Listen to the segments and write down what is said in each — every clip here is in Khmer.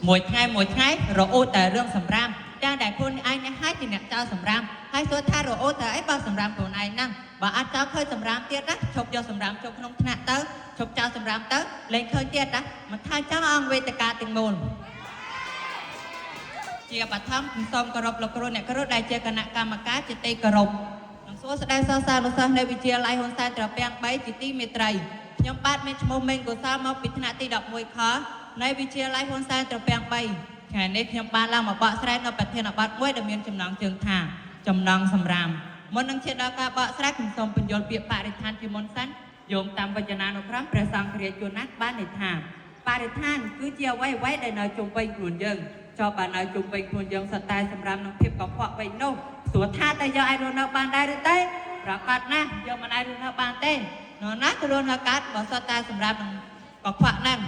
មួយថ្ងៃរអូតែរឿងសម្រាមតែដែលខ្លួនឯងនេះហើយជាអ្នកចោលសម្រាមហើយសួរថារអូតែអីបើសម្រាមខ្លួនឯងហ្នឹងបើអាចចោលឃើញសម្រាមទៀតណាឈប់យកសម្រាមចូលក្នុងថ្នាក់ទៅឈប់ចោលសម្រាមទៅលេងឃើញទៀតណាមិនថាចង់អង្គវេទិកាទាំងមូលជាបឋមខ្ញុំសូមគោរពលោកគ្រូអ្នកគ្រូដែលជាគណៈកម្មការជាទីគោរពនិងសួស្តីសិស្សសានុសិស្សនៅវិទ្យាល័យហ៊ុនសែនត្រពាំង3ជាទីមេត្រីខ្ញុំបាទមានឈ្មោះមេងកុសលមកពីថ្នាក់ទី11ខនៃវិទ្យាល័យហ៊ុនសែនត្រពាំង3ថ្ងៃនេះខ្ញុំបានឡើងមកបកស្រាយនៅប្រធានបទមួយដែលមានចំណងជើងថាចំណងសម្រាមមុននឹងឈានដល់ការបកស្រាយខ្ញុំសូមបញ្យល់ពាក្យបរិស្ថានជាមុនសិនយោងតាមវចនានុក្រមព្រះសង្ឃរាជជួនណាត់បានន័យថាបរិស្ថានគឺជាអ្វីដែលនៅជុំវិញខ្លួនយើងចុះបើនៅជុំវិញខ្លួនយើងសុទ្ធតែសម្រាប់នឹងភាពកខ្វក់វិញនោះសួរថាតើយើងអាចរស់នៅបានដែរឬទេប្រកាសណាស់យើងមិនអាចរស់នៅបានទេនរណាក៏រស់នៅកើតបើសុទ្ធតែសម្រាប់នឹងកខ្វក់ហ្នឹង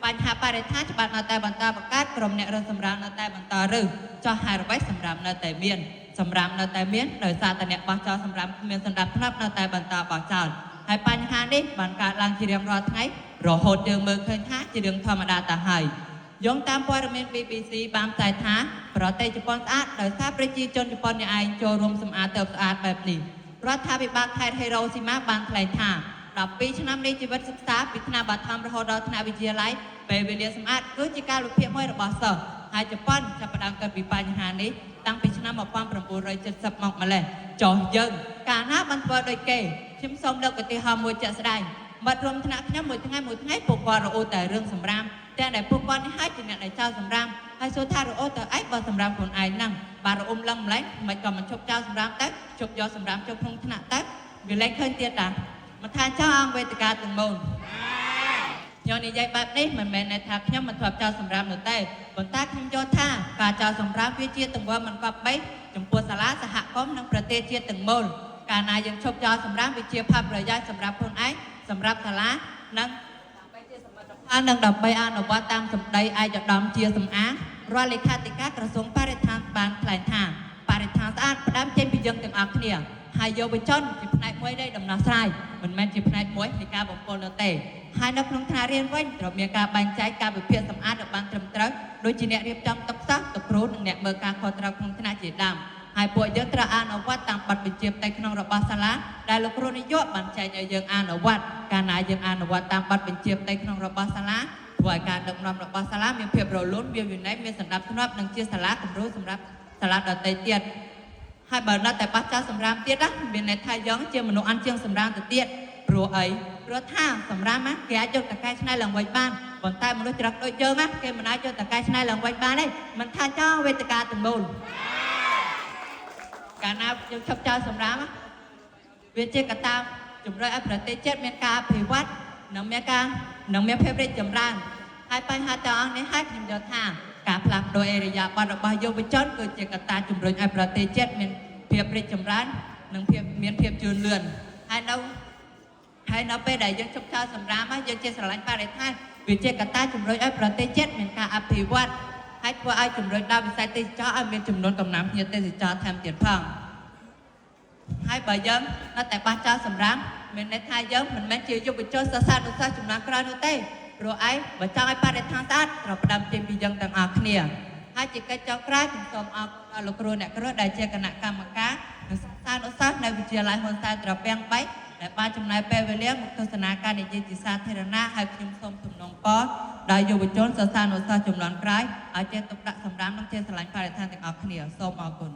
បញ្ហាបរិស្ថានច្បាប់នៅតែបន្តបង្កើតក្រុមអ្នករស់សម្រាប់នៅតែបន្តឬចោះហើយអ្វីសម្រាប់នៅតែមានសម្រាប់នៅតែមានដោយសារតែអ្នកបោះចោលសម្រាប់គ្មានសណ្ដាប់ធ្នាប់នៅតែបន្តបោះចោលហើយបញ្ហានេះបានកើតឡើងជារៀងរាល់ថ្ងៃរហូតយើងមើលឃើញថាជារឿងធម្មតាទៅហើយយោងតាមព័ត៌មាន BBC បានផ្សាយថាប្រទេសជប៉ុនស្អាតដោយសារប្រជាជនជប៉ុននេះឯងចូលរួមសម្អាតទៅស្អាតបែបនេះរដ្ឋាភិបាលខេត្ត Hiroshima បានថ្លែងថា12ឆ្នាំនៃជីវិតសិក្សាពីថ្នាក់បឋមរហូតដល់ថ្នាក់វិទ្យាល័យពេលវេលាសម្អាតគឺជាការលំភាកមួយរបស់សិស្សហើយជប៉ុនចាប់ផ្ដើមកើតពីបញ្ហានេះតាំងពីឆ្នាំ1970មកម្លេះចុះយើងកាលណាបានធ្វើដូចគេខ្ញុំសូមលើកឧទាហរណ៍មួយជាក់ស្ដែងមិត្តរួមថ្នាក់ខ្ញុំមួយថ្ងៃពួកគាត់រអ៊ូតែរឿងសម្រាមតែដែលពួកគាត់នេះហើយជាអ្នកដែលចោលសម្រាមហើយសួរថារអ៊ូទៅអីបើសម្រាមខ្លួនឯងហ្នឹងបាទរអ៊ុំឡើងម្លេះមិនក៏មិនឈប់ចោលសម្រាមទៅឈប់យកសម្រាមចូលក្នុងថ្នាក់ទៅវាលែងឃើញទៀតតាមិនថាចោលអង្គវេទិកាទាំងមូលខ្ញុំនិយាយបែបនេះមិនមែនថាខ្ញុំមិនធ្លាប់ចោលសម្រាមនោះទេប៉ុន្តែខ្ញុំយល់ថាការចោលសម្រាមវាជាទង្វើមិនគប្បីចំពោះសាលាសហគមន៍និងប្រទេសជាតិទាំងមូលកាលណាយើងឈប់ចោលសម្រាមវាជាផលប្រយោជន៍សម្រាប់ខ្លួនឯងសម្រាប់សាលានិងនឹងដើម្បីអនុវត្តតាមសម្ដីឯកឧត្តមជាសម្អាងរដ្ឋលេខាធិការក្រសួងបរិស្ថានបានថ្លែងថាបរិស្ថានស្អាតផ្ដើមចេញពីយើងទាំងអស់គ្នាហើយយុវជនជាផ្នែកមួយនៃដំណោះស្រាយមិនមែនជាផ្នែកមួយនៃការបំពុលនោះទេហើយនៅក្នុងថ្នាក់រៀនវិញត្រូវមានការបែងចែកការវិភាគសម្អាតឲ្យបានត្រឹមត្រូវដូចជាអ្នករៀបចំតុសិស្សតុគ្រូនិងអ្នកមើលការខុសត្រូវក្នុងថ្នាក់ជាដើមហើយពួកយើងត្រូវអនុវត្តតាមបទបញ្ជាផ្ទៃក្នុងរបស់សាលាដែលលោកគ្រូនាយកបានចែកឲ្យយើងអនុវត្តកាលណាយើងអនុវត្តតាមបទបញ្ជាផ្ទៃក្នុងរបស់សាលាធ្វើឲ្យការដឹកនាំរបស់សាលាមានភាពរលូនមានវិន័យមានសណ្ដាប់ធ្នាប់និងជាសាលាគំរូសម្រាប់សាលាដទៃទៀតហើយបើនៅតែបោះចោលសម្រាមទៀតណាមានន័យថាយើងជាមនុស្សអន់ជាងសម្រាមទៅទៀតព្រោះអីព្រោះថាសម្រាមណាគេអាចយកតកែច្នៃឡើងវិញបានប៉ុន្តែមនុស្សច្រឹកដូចយើងណាគេមិនអាចយកតកែច្នៃឡើងវិញបានទេមិនថាចោលវេទិកាទាំងមូលកាលណាយើងឈប់ចោលសម្រាមវាជាកត្តាជំរុញឲ្យប្រទេសជាតិមានការអភិវឌ្ឍនិងមានភាពរីកចម្រើនហើយបញ្ហាទាំងអស់នេះហើយខ្ញុំយល់ថាការផ្លាស់ប្ដូរអេរយាប័តរបស់យុវជនគឺជាកត្តាជំរុញឲ្យប្រទេសជាតិមានភាពរីកចម្រើននិងមានភាពជឿនលឿនហើយនៅពេលដែលយើងជប់ចោលសម្រាមហើយយើងជាស្រឡាញ់បរិស្ថានវាជាកត្តាជំរុញឲ្យប្រទេសជាតិមានការអភិវឌ្ឍហើយធ្វើឲ្យជំរុញដល់វិស័យទេសចរណ៍ឲ្យមានចំនួនកំណើនភ្ញៀវទេសចរថែមទៀតផងហើយបើយើងនៅតែបោះចោលសម្រាមមានន័យថាយើងមិនមែនជាយុវជនសិស្សានុសិស្សចំណាក់ក្រោយនោះទេព្រោះឯងបើចង់ឲ្យបរិស្ថានស្អាតត្រូវផ្ដើមចេញពីយើងទាំងអស់គ្នាហើយជាកិច្ចចុងក្រោយខ្ញុំសូមអរគុណលោកគ្រូអ្នកគ្រូដែលជាគណៈកម្មការនិងសិស្សានុសិស្សនៅវិទ្យាល័យហ៊ុនសែនត្រពាំង3ដែលបានចំណាយពេលវេលាមកទស្សនាការនិយាយជាសាធារណៈហើយខ្ញុំសូមសំណូមពរដល់យុវជនសិស្សានុសិស្សចំនួនក្រោយឲ្យចេះទុកដាក់សម្រាមនិងចេះស្រឡាញ់បរិស្ថានទាំងអស់គ្នាសូមអរគុណ